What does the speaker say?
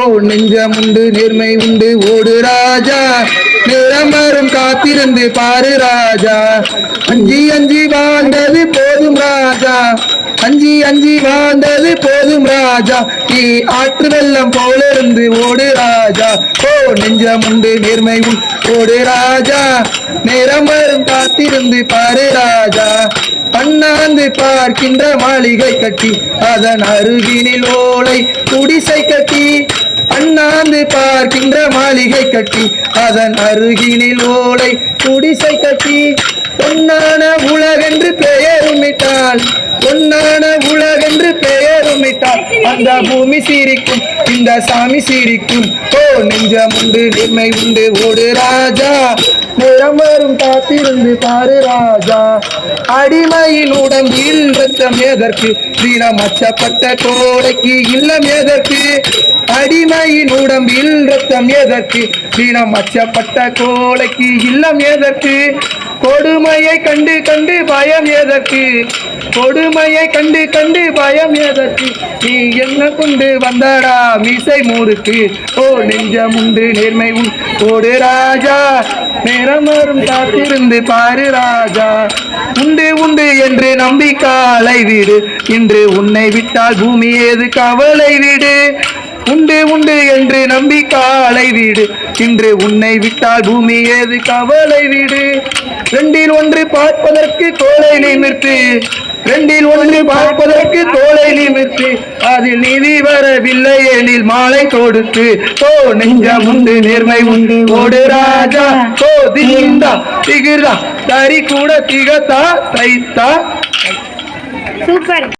ஓ நெஞ்சம் உண்டு நேர்மை உண்டு ஓடு ராஜா, நேரம் வரும் காத்திருந்து பாரு ராஜா. அஞ்சி அஞ்சி வாழ்ந்தது போதும் ராஜா, அஞ்சி அஞ்சி வாழ்ந்தது போதும் ராஜா. நீ ஆற்று வெள்ளம் போல இருந்து ஓடு ராஜா. ஓ நெஞ்சம் உண்டு நேர்மை உண்டு ஓடு ராஜா, நேரம் வரும் காத்திருந்து பாரு ராஜா. அண்ணாந்து பார்க்கின்ற மாளிகை கட்டி அதன் அருகினில் ஓலை குடிசை கட்டி, அண்ணாந்து பார்க்கின்ற மாளிகை கட்டி அதன் அருகினில் ஓலை குடிசை கட்டி, பொன்னான உலகென்று பெயருமிட்டால், பொன்னான உலகென்று பெயருமிட்டால் அந்த பூமி சிரிக்கும் இந்த சாமி சிரிக்கும். ஓ நெஞ்சம் உண்டு நேர்மை உண்டு ஓடு ராஜா, நேரம் வரும் காத்திருந்து பாரு ராஜா. அடிமையின் உடம்பில் ரத்தம் எதற்கு, தினம் அச்சப்பட்ட கோடைக்கு இல்லம் எதற்கு. அடிமையின் உடம்பில் ரத்தம் எதற்கு, தினம் அச்சப்பட்ட கோடைக்கு இல்லம் எதற்கு. கொடுமையை கண்டு கண்டு பயம் எதற்கு, கொடுமையை கண்டு கண்டு பயம் எதற்கு. நீ என்ன கொண்டு வந்தடா மீசை மூருக்கு. ஓ நெஞ்சம் உண்டு நேர்மை உண்டு ஓடு ராஜா, நேரம் வரும் காத்திருந்து பாரு ராஜா. உண்டு உண்டு என்று நம்பி காலை வீடு, இன்று உன்னை விட்டால் பூமி ஏது கவலை வீடு. உண்டு உண்டு என்று நம்பி காலை வீடு, இன்று உன்னை விட்டால் பூமி ஏது கவலை வீடு. ரெண்டில் ஒன்று பார்ப்பதற்கு கோலை நிமிர்த்து, ரெண்டில் ஒன்று பார்ப்பதற்கு தோலை நிமிர்த்து, அதில் நிதி வரவில்லை எனில் மாலை கொடுத்து. ஓ நெஞ்சம் உண்டு நேர்மை உண்டு ஓடு ராஜா. ஓ திகிர்தா திகிர்தா தரி கூட திகத்தா தைத்தா. சூப்பர்.